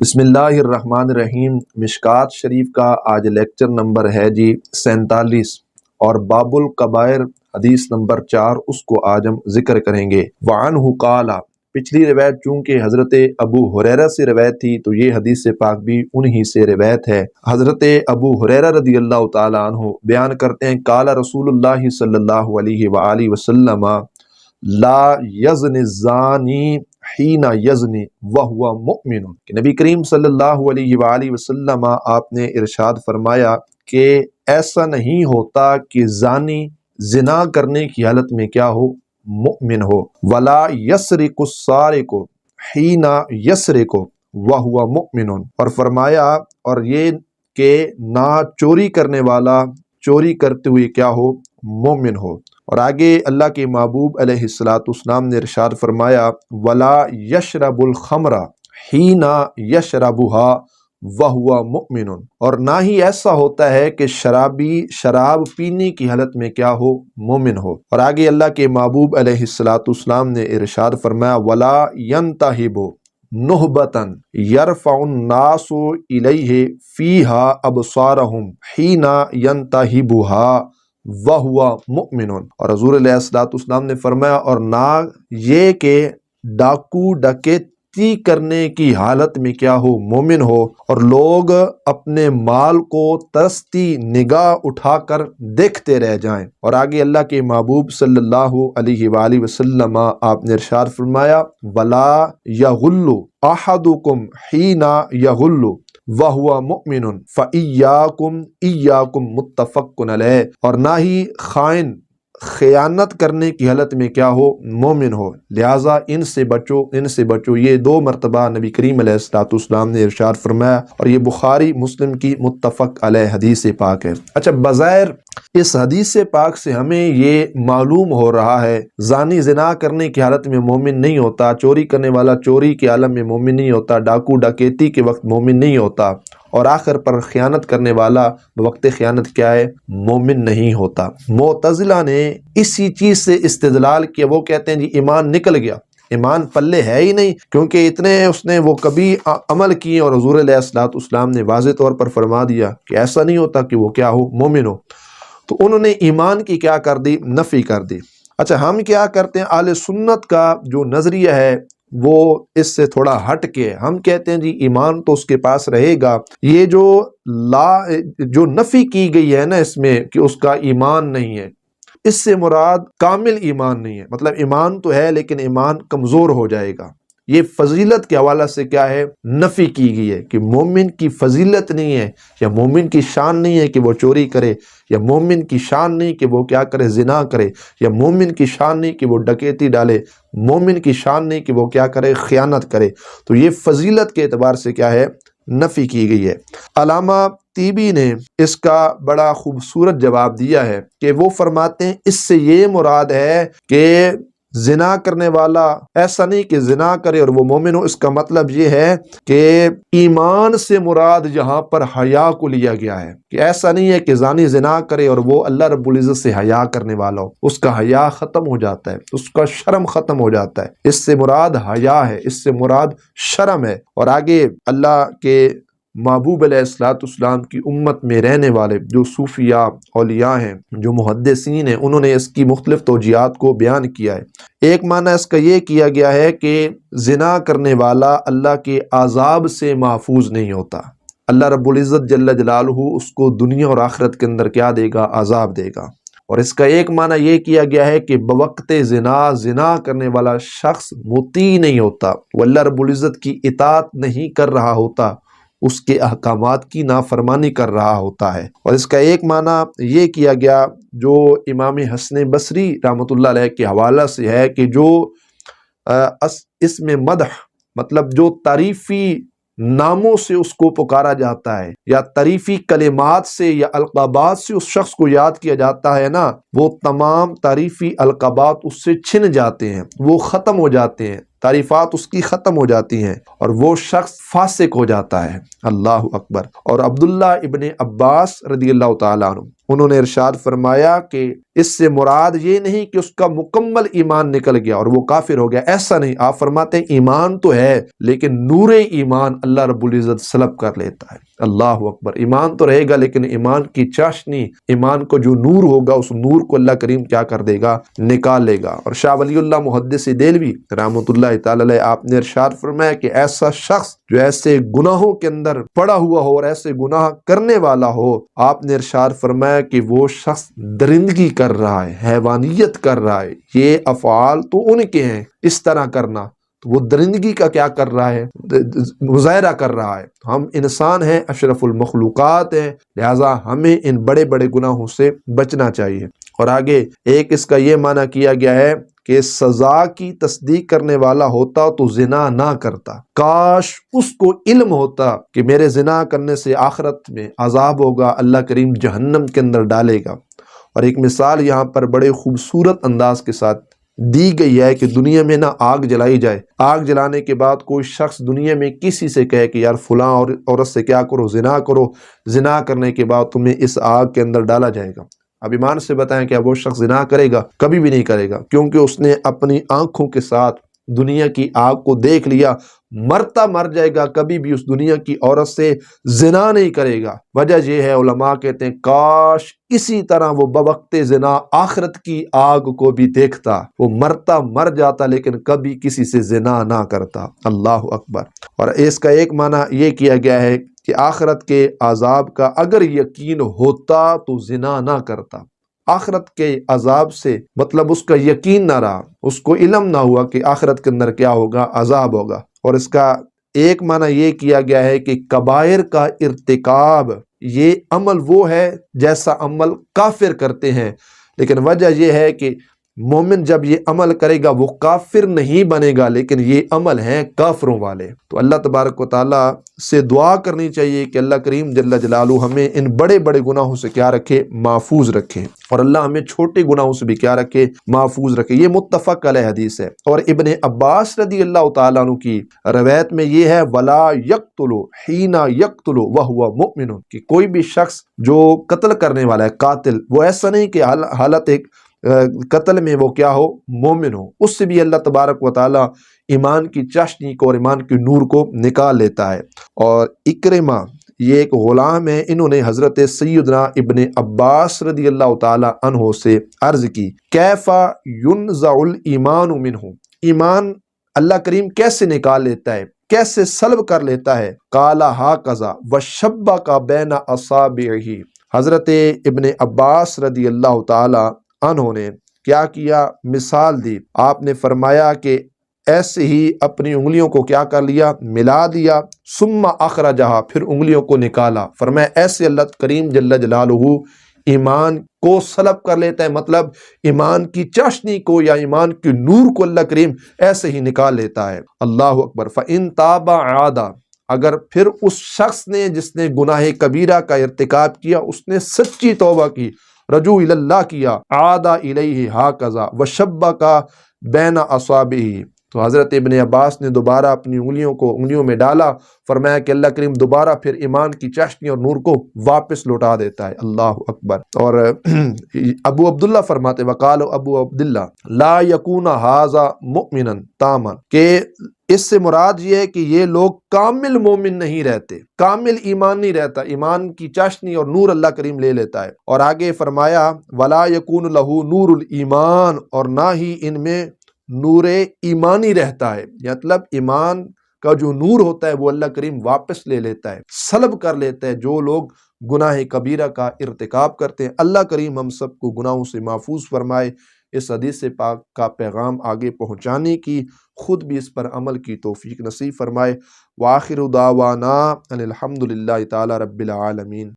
بسم اللہ الرحمن الرحیم۔ مشکات شریف کا آج لیکچر نمبر ہے 47 اور باب الکبائر حدیث نمبر 4، اس کو آج ہم ذکر کریں گے۔ وعنہ قال، پچھلی روایت چونکہ حضرت ابو ہریرہ سے روایت تھی تو یہ حدیث پاک بھی انہی سے روایت ہے۔ حضرت ابو ہریرہ رضی اللہ تعالی عنہ بیان کرتے ہیں، قال رسول اللہ صلی اللہ علیہ وآلہ وسلم لا یزن الزانی حین یزنی وہو مؤمن، کہ نبی کریم صلی اللہ علیہ وآلہ وسلم آپ نے ارشاد فرمایا کہ ایسا نہیں ہوتا کہ زانی زنا کرنے کی حالت میں کیا ہو؟ مؤمن ہو۔ ولا یسرق السارق حین یسرق وہو مؤمن، اور فرمایا اور یہ کہ نہ چوری کرنے والا چوری کرتے ہوئے کیا ہو؟ مومن ہو۔ اور آگے اللہ کے محبوب علیہ السلام نے ارشاد فرمایا ولا یشرب الخمر حین یشربھا وہو مؤمن، اور نہ ہی ایسا ہوتا ہے کہ شرابی شراب پینے کی حالت میں کیا ہو؟ مومن ہو۔ اور آگے اللہ کے محبوب علیہ السلام نے ارشاد فرمایا ولا ینتہب نہبۃ یرفع الناس الیہ فیہا ابصارہم حین ینتہبھا وہو مؤمن، اور حضور علیہ السلام نے فرمایا اور نہ یہ کہ ڈاکو ڈکیتی کرنے کی حالت میں کیا ہو؟ مومن ہو، اور لوگ اپنے مال کو ترستی نگاہ اٹھا کر دیکھتے رہ جائیں۔ اور آگے اللہ کے محبوب صلی اللہ علیہ وآلہ وسلم آپ نے ارشاد فرمایا ولا یغل احدکم حین یغل وہو مؤمن فإیاکم متفق علیہ، اور نہ ہی خائن خیانت کرنے کی حالت میں کیا ہو؟ مومن ہو، لہٰذا ان سے بچو۔ یہ 2 مرتبہ نبی کریم علیہ السلام نے ارشاد فرمایا، اور یہ بخاری مسلم کی متفق علیہ حدیث پاک ہے۔ اچھا، بظاہر اس حدیث پاک سے ہمیں یہ معلوم ہو رہا ہے زانی زنا کرنے کی حالت میں مومن نہیں ہوتا، چوری کرنے والا چوری کے عالم میں مومن نہیں ہوتا، ڈاکو ڈکیتی کے وقت مومن نہیں ہوتا، اور آخر پر خیانت کرنے والا بوقت خیانت کیا ہے؟ مومن نہیں ہوتا۔ معتزلہ نے اسی چیز سے استدلال کیا، وہ کہتے ہیں جی ایمان نکل گیا، ایمان پلے ہے ہی نہیں، کیونکہ اتنے اس نے وہ کبھی عمل کیے، اور حضور علیہ السلام نے واضح طور پر فرما دیا کہ ایسا نہیں ہوتا کہ وہ کیا ہو؟ مومن ہو۔ تو انہوں نے ایمان کی کیا کر دی؟ نفی کر دی۔ اچھا، ہم کیا کرتے ہیں؟ اہل سنت کا جو نظریہ ہے وہ اس سے تھوڑا ہٹ کے ہم کہتے ہیں جی ایمان تو اس کے پاس رہے گا۔ یہ جو نفی کی گئی ہے نا اس میں کہ اس کا ایمان نہیں ہے، اس سے مراد کامل ایمان نہیں ہے، مطلب ایمان تو ہے لیکن ایمان کمزور ہو جائے گا۔ یہ فضیلت کے حوالہ سے کیا ہے؟ نفی کی گئی ہے کہ مومن کی فضیلت نہیں ہے، یا مومن کی شان نہیں ہے کہ وہ چوری کرے، یا مومن کی شان نہیں کہ وہ کیا کرے؟ زنا کرے، یا مومن کی شان نہیں کہ وہ ڈکیتی ڈالے، مومن کی شان نہیں کہ وہ کیا کرے؟ خیانت کرے۔ تو یہ فضیلت کے اعتبار سے کیا ہے؟ نفی کی گئی ہے۔ علامہ طیبی نے اس کا بڑا خوبصورت جواب دیا ہے کہ وہ فرماتے ہیں اس سے یہ مراد ہے کہ زنا کرنے والا ایسا نہیں کہ زنا کرے اور وہ مومن ہو، اس کا مطلب یہ ہے کہ ایمان سے مراد یہاں پر حیا کو لیا گیا ہے، کہ ایسا نہیں ہے کہ زانی زنا کرے اور وہ اللہ رب العزت سے حیا کرنے والا ہو، اس کا حیا ختم ہو جاتا ہے، اس کا شرم ختم ہو جاتا ہے۔ اس سے مراد حیا ہے، اس سے مراد شرم ہے۔ اور آگے اللہ کے محبوب علیہ السلام کی امت میں رہنے والے جو صوفیاء اولیاء ہیں، جو محدثین ہیں، انہوں نے اس کی مختلف توجیہات کو بیان کیا ہے۔ ایک معنی اس کا یہ کیا گیا ہے کہ زنا کرنے والا اللہ کے عذاب سے محفوظ نہیں ہوتا، اللہ رب العزت جل جلالہ اس کو دنیا اور آخرت کے اندر کیا دے گا؟ عذاب دے گا۔ اور اس کا ایک معنی یہ کیا گیا ہے کہ بوقت زنا کرنے والا شخص مطیع نہیں ہوتا، وہ اللہ رب العزت کی اطاعت نہیں کر رہا ہوتا، اس کے احکامات کی نافرمانی کر رہا ہوتا ہے۔ اور اس کا ایک معنی یہ کیا گیا جو امام حسن بصری رحمۃ اللہ علیہ کے حوالہ سے ہے کہ جو اس میں مدح، مطلب جو تعریفی ناموں سے اس کو پکارا جاتا ہے، یا تعریفی کلمات سے یا القابات سے اس شخص کو یاد کیا جاتا ہے نا، وہ تمام تعریفی القابات اس سے چھن جاتے ہیں، وہ ختم ہو جاتے ہیں، تعریفات اس کی ختم ہو جاتی ہیں، اور وہ شخص فاسق ہو جاتا ہے۔ اللہ اکبر۔ اور عبداللہ ابن عباس رضی اللہ تعالیٰ عنہ انہوں نے ارشاد فرمایا کہ اس سے مراد یہ نہیں کہ اس کا مکمل ایمان نکل گیا اور وہ کافر ہو گیا، ایسا نہیں۔ آپ فرماتے ہیں ایمان تو ہے لیکن نور ایمان اللہ رب العزت سلب کر لیتا ہے۔ اللہ اکبر، ایمان تو رہے گا لیکن ایمان کی چاشنی، ایمان کو جو نور ہوگا اس نور کو اللہ کریم کیا کر دے گا، نکال لے گا۔ اور شاہ ولی اللہ محدث دہلوی رحمۃ اللہ تعالی علیہ آپ نے ارشاد فرمایا کہ ایسا شخص جو ایسے گناہوں کے اندر پڑا ہوا ہو اور ایسے گناہ کرنے والا ہو، آپ نے ارشاد فرمایا کہ وہ شخص درندگی کر رہا ہے، حیوانیت کر رہا ہے۔ یہ افعال تو ان کے ہیں، اس طرح کرنا، تو وہ درندگی کا کیا کر رہا ہے، مظاہرہ کر رہا ہے۔ ہم انسان ہیں، اشرف المخلوقات ہیں، لہٰذا ہمیں ان بڑے بڑے گناہوں سے بچنا چاہیے۔ اور آگے ایک اس کا یہ معنی کیا گیا ہے کہ سزا کی تصدیق کرنے والا ہوتا تو زنا نہ کرتا، کاش اس کو علم ہوتا کہ میرے زنا کرنے سے آخرت میں عذاب ہوگا، اللہ کریم جہنم کے اندر ڈالے گا۔ اور ایک مثال یہاں پر بڑے خوبصورت انداز کے ساتھ دی گئی ہے کہ دنیا میں نہ آگ جلائی جائے، آگ جلانے کے بعد کوئی شخص دنیا میں کسی سے کہے کہ یار فلاں عورت سے کیا کرو، زنا کرنے کے بعد تمہیں اس آگ کے اندر ڈالا جائے گا۔ اب ایمان سے بتائیں کیا وہ شخص زنا کرے گا؟ کبھی بھی نہیں کرے گا، کیونکہ اس نے اپنی آنکھوں کے ساتھ دنیا کی آگ کو دیکھ لیا، مرتا مر جائے گا، کبھی بھی اس دنیا کی عورت سے زنا نہیں کرے گا۔ وجہ یہ ہے، علماء کہتے ہیں کاش اسی طرح وہ بوقت زنا آخرت کی آگ کو بھی دیکھتا، وہ مرتا مر جاتا لیکن کبھی کسی سے زنا نہ کرتا۔ اللہ اکبر۔ اور اس کا ایک معنی یہ کیا گیا ہے کہ آخرت کے عذاب کا اگر یقین ہوتا تو زنا نہ کرتا۔ آخرت کے عذاب سے مطلب اس کا یقین نہ رہا، اس کو علم نہ ہوا کہ آخرت کے اندر کیا ہوگا، عذاب ہوگا۔ اور اس کا ایک معنی یہ کیا گیا ہے کہ کبائر کا ارتکاب یہ عمل وہ ہے جیسا عمل کافر کرتے ہیں، لیکن وجہ یہ ہے کہ مومن جب یہ عمل کرے گا وہ کافر نہیں بنے گا، لیکن یہ عمل ہیں کافروں والے۔ تو اللہ تبارک و تعالیٰ سے دعا کرنی چاہیے کہ اللہ کریم جل جلالہ ہمیں ان بڑے بڑے گناہوں سے کیا رکھے، محفوظ رکھے، اور اللہ ہمیں چھوٹے گناہوں سے بھی کیا رکھے، محفوظ رکھے۔ یہ متفق علیہ حدیث ہے۔ اور ابن عباس رضی اللہ تعالیٰ عنہ کی روایت میں یہ ہے وَلَا يَقْتُلُ حِينَ يَقْتُلُ وَهُوَ مُؤْمِنٌ، کہ کوئی بھی شخص جو قتل کرنے والا ہے، قاتل، وہ ایسا نہیں کہ حالت ایک قتل میں وہ کیا ہو، مومن ہو، اس سے بھی اللہ تبارک و تعالی ایمان کی چاشنی کو اور ایمان کی نور کو نکال لیتا ہے۔ اور اکرمہ یہ ایک غلام ہے، انہوں نے حضرت سیدنا ابن عباس رضی اللہ تعالی عنہ سے عرض کی کیفا ینزع الایمان منہ، ایمان اللہ کریم کیسے نکال لیتا ہے، کیسے سلب کر لیتا ہے؟ قال ہاکذا وشبک بین اصابعہ، حضرت ابن عباس رضی اللہ تعالی انہوں نے کیا کیا، مثال دی، آپ نے فرمایا کہ ایسے ہی اپنی انگلیوں کو کیا کر لیا، ملا دیا، ثم اخرجہا، پھر انگلیوں کو نکالا۔ فرمایا ایسے اللہ کریم جل جلالہ ایمان کو سلب کر لیتا ہے، مطلب ایمان کی چاشنی کو یا ایمان کی نور کو اللہ کریم ایسے ہی نکال لیتا ہے۔ اللہ اکبر۔ فَإِن تَابَ عَادَ، اگر پھر اس شخص نے جس نے گناہ کبیرہ کا ارتکاب کیا، اس نے سچی توبہ کی، رجوع اللہ کیا، عاد الیہ ہاکذا وشبک بین اصابعہ، تو حضرت ابن عباس نے دوبارہ اپنی انگلیوں میں ڈالا، فرمایا کہ اللہ کریم دوبارہ پھر ایمان کی چاشنی اور نور کو واپس لوٹا دیتا ہے۔ اللہ اکبر۔ اور ابو عبداللہ فرماتے وقال ابو عبداللہ لا یکون ھذا مؤمنا تاما، کہ اس سے مراد یہ ہے کہ یہ لوگ کامل مومن نہیں رہتے، کامل ایمان نہیں رہتا، ایمان کی چاشنی اور نور اللہ کریم لے لیتا ہے۔ اور آگے فرمایا ولا یکون لہ نور الایمان، اور نہ ہی ان میں نور ایمانی رہتا ہے، مطلب ایمان کا جو نور ہوتا ہے وہ اللہ کریم واپس لے لیتا ہے، سلب کر لیتا ہے جو لوگ گناہ کبیرہ کا ارتکاب کرتے ہیں۔ اللہ کریم ہم سب کو گناہوں سے محفوظ فرمائے، اس حدیث پاک کا پیغام آگے پہنچانے کی، خود بھی اس پر عمل کی توفیق نصیب فرمائے۔ وآخر دعوانا ان الحمد للہ تعالی رب العالمین۔